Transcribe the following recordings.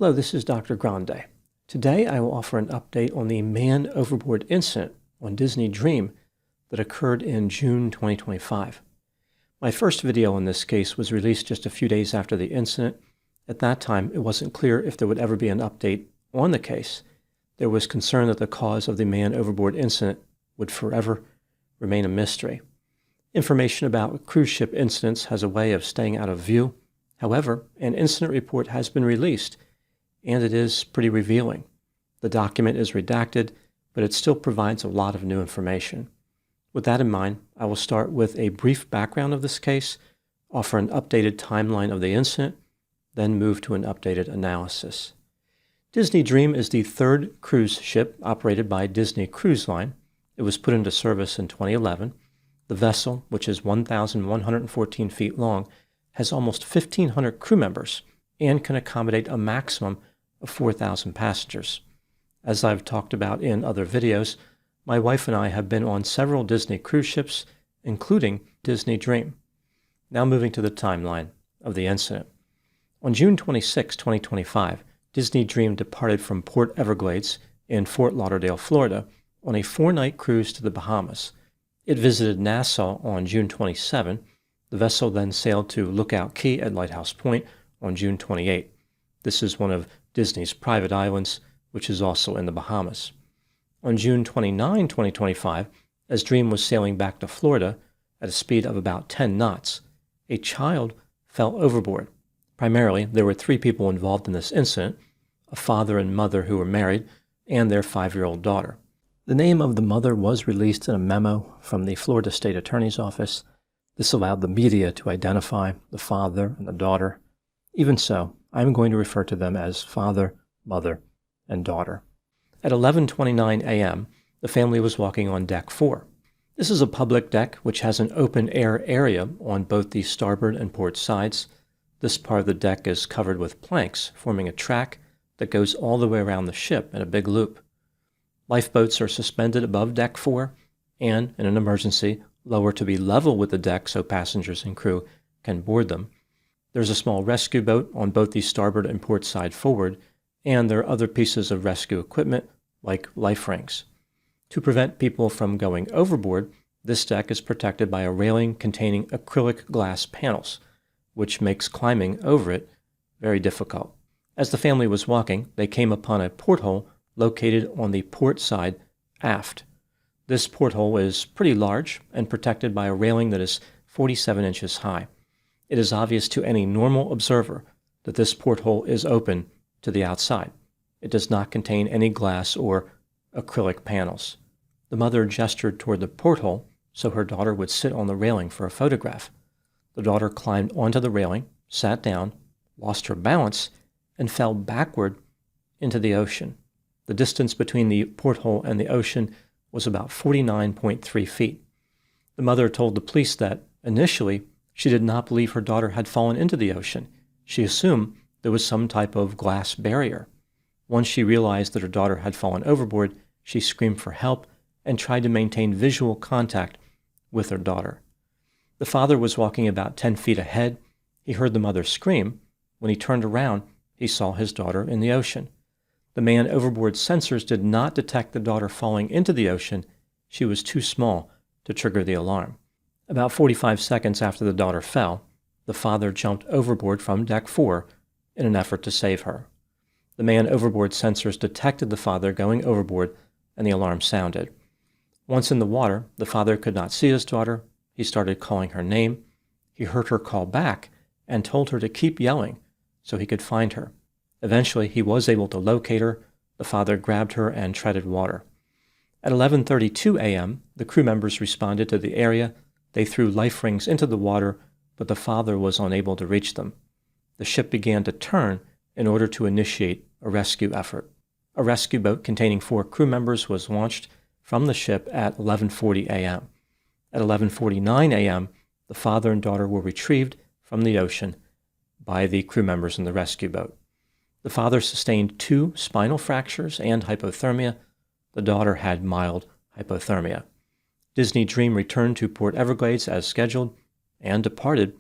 Hello, this is Dr. Grande. Today I will offer an update on the man overboard incident on Disney Dream that occurred in June 2025. My first video in this case was released just a few days after the incident. At that time, it wasn't clear if there would ever be an update on the case. There was concern that the cause of the man overboard incident would forever remain a mystery. Information about cruise ship incidents has a way of staying out of view. However, an incident report has been released, and it is pretty revealing. The document is redacted, but it still provides a lot of new information. With that in mind, I will start with a brief background of this case, offer an updated timeline of the incident, then move to an updated analysis. Disney Dream is the third cruise ship operated by Disney Cruise Line. It was put into service in 2011. The vessel, which is 1,114 feet long, has almost 1,500 crew members and can accommodate a maximum of 4,000 passengers. As I've talked about in other videos, my wife and I have been on several Disney cruise ships, including Disney Dream. Now moving to the timeline of the incident. On June 26, 2025, Disney Dream departed from Port Everglades in Fort Lauderdale, Florida, on a 4-night cruise to the Bahamas. It visited Nassau on June 27. The vessel then sailed to Lookout Cay at Lighthouse Point on June 28. This is one of Disney's private islands, which is also in the Bahamas. On June 29, 2025, as Dream was sailing back to Florida at a speed of about 10 knots, a child fell overboard. Primarily, there were 3 people involved in this incident, a father and mother who were married, and their 5-year-old daughter. The name of the mother was released in a memo from the Florida State Attorney's Office. This allowed the media to identify the father and the daughter. Even so, I'm going to refer to them as father, mother, and daughter. At 11:29 a.m., the family was walking on Deck 4. This is a public deck which has an open-air area on both the starboard and port sides. This part of the deck is covered with planks, forming a track that goes all the way around the ship in a big loop. Lifeboats are suspended above Deck 4 and, in an emergency, lowered to be level with the deck so passengers and crew can board them. There's a small rescue boat on both the starboard and port side forward, and there are other pieces of rescue equipment like life rings. To prevent people from going overboard, this deck is protected by a railing containing acrylic glass panels, which makes climbing over it very difficult. As the family was walking, they came upon a porthole located on the port side aft. This porthole is pretty large and protected by a railing that is 47 inches high. It is obvious to any normal observer that this porthole is open to the outside. It does not contain any glass or acrylic panels. The mother gestured toward the porthole so her daughter would sit on the railing for a photograph. The daughter climbed onto the railing, sat down, lost her balance, and fell backward into the ocean. The distance between the porthole and the ocean was about 49.3 feet. The mother told the police that, initially, she did not believe her daughter had fallen into the ocean. She assumed there was some type of glass barrier. Once she realized that her daughter had fallen overboard, she screamed for help and tried to maintain visual contact with her daughter. The father was walking about 10 feet ahead. He heard the mother scream. When he turned around, he saw his daughter in the ocean. The man overboard sensors did not detect the daughter falling into the ocean. She was too small to trigger the alarm. About 45 seconds after the daughter fell, the father jumped overboard from Deck 4 in an effort to save her. The man overboard sensors detected the father going overboard, and the alarm sounded. Once in the water, the father could not see his daughter. He started calling her name. He heard her call back and told her to keep yelling so he could find her. Eventually, he was able to locate her. The father grabbed her and treaded water. At 11:32 a.m., the crew members responded to the area. They threw life rings into the water, but the father was unable to reach them. The ship began to turn in order to initiate a rescue effort. A rescue boat containing 4 crew members was launched from the ship at 11:40 a.m. At 11:49 a.m., the father and daughter were retrieved from the ocean by the crew members in the rescue boat. The father sustained 2 spinal fractures and hypothermia. The daughter had mild hypothermia. Disney Dream returned to Port Everglades as scheduled and departed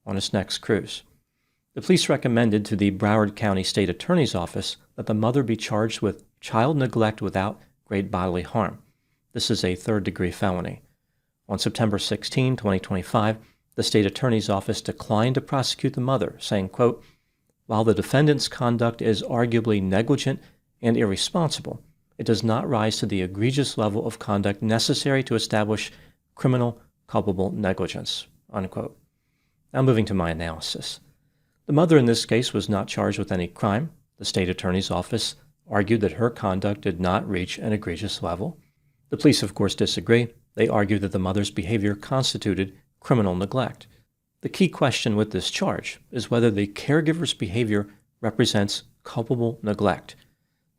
on its next cruise. The police recommended to the Broward County State Attorney's Office that the mother be charged with child neglect without great bodily harm. This is a third-degree felony. On September 16, 2025, the State Attorney's Office declined to prosecute the mother, saying, quote, "While the defendant's conduct is arguably negligent and irresponsible, it does not rise to the egregious level of conduct necessary to establish criminal culpable negligence," unquote. Now moving to my analysis. The mother in this case was not charged with any crime. The State Attorney's Office argued that her conduct did not reach an egregious level. The police, of course, disagree. They argue that the mother's behavior constituted criminal neglect. The key question with this charge is whether the caregiver's behavior represents culpable neglect.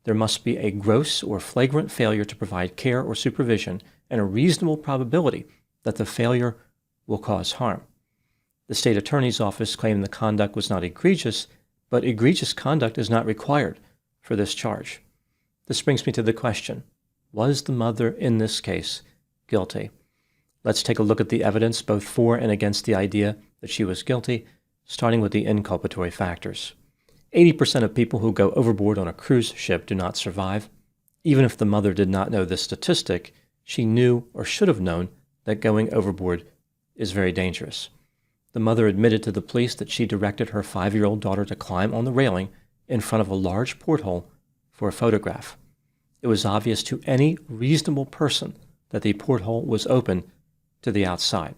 There must be a gross or flagrant failure to provide care or supervision and a reasonable probability that the failure will cause harm. The State Attorney's Office claimed the conduct was not egregious, but egregious conduct is not required for this charge. This brings me to the question, was the mother in this case guilty? Let's take a look at the evidence both for and against the idea that she was guilty, starting with the inculpatory factors. 80% of people who go overboard on a cruise ship do not survive. Even if the mother did not know this statistic, she knew or should have known that going overboard is very dangerous. The mother admitted to the police that she directed her 5-year-old daughter to climb on the railing in front of a large porthole for a photograph. It was obvious to any reasonable person that the porthole was open to the outside.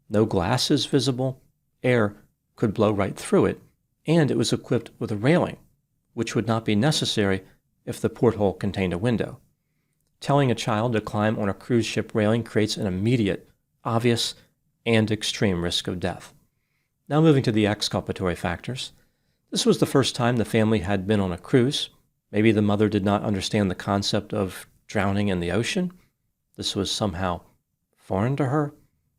No glass is visible, air could blow right through it, and it was equipped with a railing, which would not be necessary if the porthole contained a window. Telling a child to climb on a cruise ship railing creates an immediate, obvious, and extreme risk of death. Now moving to the exculpatory factors. This was the first time the family had been on a cruise. Maybe the mother did not understand the concept of drowning in the ocean. This was somehow foreign to her.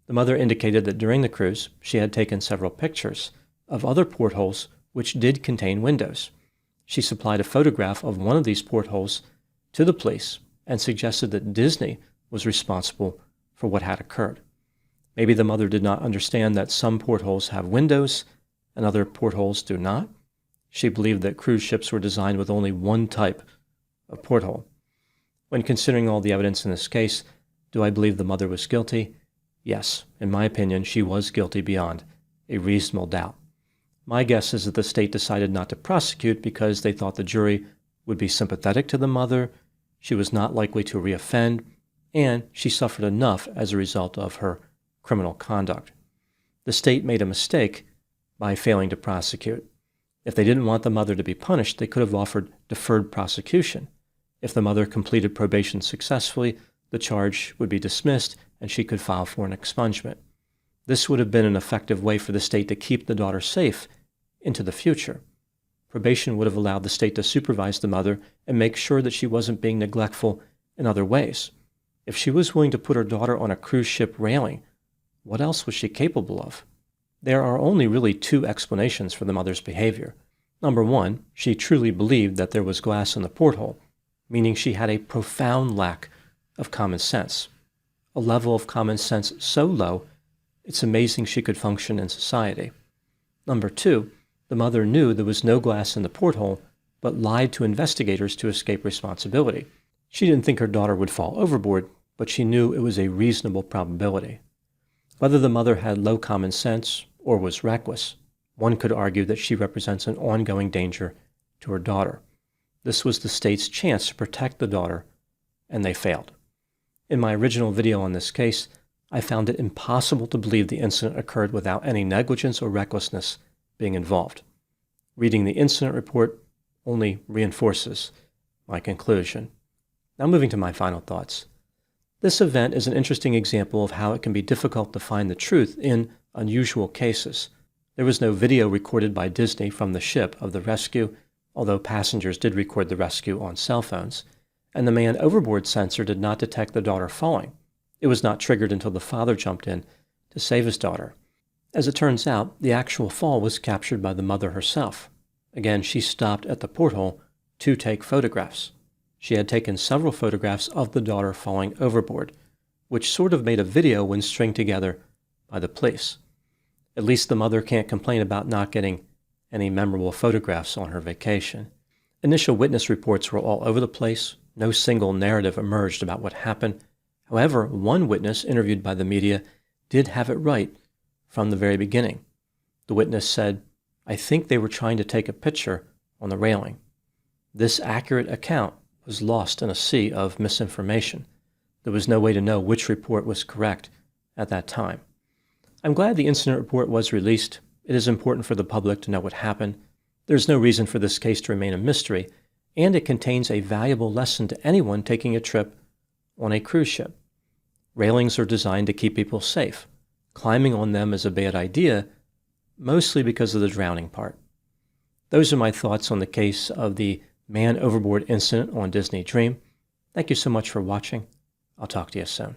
The mother indicated that during the cruise, she had taken several pictures of other portholes which did contain windows. She supplied a photograph of one of these portholes to the police and suggested that Disney was responsible for what had occurred. Maybe the mother did not understand that some portholes have windows and other portholes do not. She believed that cruise ships were designed with only one type of porthole. When considering all the evidence in this case, do I believe the mother was guilty? Yes, in my opinion, she was guilty beyond a reasonable doubt. My guess is that the state decided not to prosecute because they thought the jury would be sympathetic to the mother, she was not likely to reoffend, and she suffered enough as a result of her criminal conduct. The state made a mistake by failing to prosecute. If they didn't want the mother to be punished, they could have offered deferred prosecution. If the mother completed probation successfully, the charge would be dismissed and she could file for an expungement. This would have been an effective way for the state to keep the daughter safe into the future. Probation would have allowed the state to supervise the mother and make sure that she wasn't being neglectful in other ways. If she was willing to put her daughter on a cruise ship railing, what else was she capable of? There are only really two explanations for the mother's behavior. Number one, she truly believed that there was glass in the porthole, meaning she had a profound lack of common sense. A level of common sense so low, it's amazing she could function in society. Number two, the mother knew there was no glass in the porthole, but lied to investigators to escape responsibility. She didn't think her daughter would fall overboard, but she knew it was a reasonable probability. Whether the mother had low common sense or was reckless, one could argue that she represents an ongoing danger to her daughter. This was the state's chance to protect the daughter, and they failed. In my original video on this case, I found it impossible to believe the incident occurred without any negligence or recklessness being involved. Reading the incident report only reinforces my conclusion. Now moving to my final thoughts. This event is an interesting example of how it can be difficult to find the truth in unusual cases. There was no video recorded by Disney from the ship of the rescue, although passengers did record the rescue on cell phones, and the man overboard sensor did not detect the daughter falling. It was not triggered until the father jumped in to save his daughter. As it turns out, the actual fall was captured by the mother herself. Again, she stopped at the porthole to take photographs. She had taken several photographs of the daughter falling overboard, which sort of made a video when stringed together by the police. At least the mother can't complain about not getting any memorable photographs on her vacation. Initial witness reports were all over the place. No single narrative emerged about what happened. However, one witness interviewed by the media did have it right from the very beginning. The witness said, "I think they were trying to take a picture on the railing." This accurate account was lost in a sea of misinformation. There was no way to know which report was correct at that time. I'm glad the incident report was released. It is important for the public to know what happened. There's no reason for this case to remain a mystery, and it contains a valuable lesson to anyone taking a trip on a cruise ship. Railings are designed to keep people safe. Climbing on them is a bad idea, mostly because of the drowning part. Those are my thoughts on the case of the man overboard incident on Disney Dream. Thank you so much for watching. I'll talk to you soon.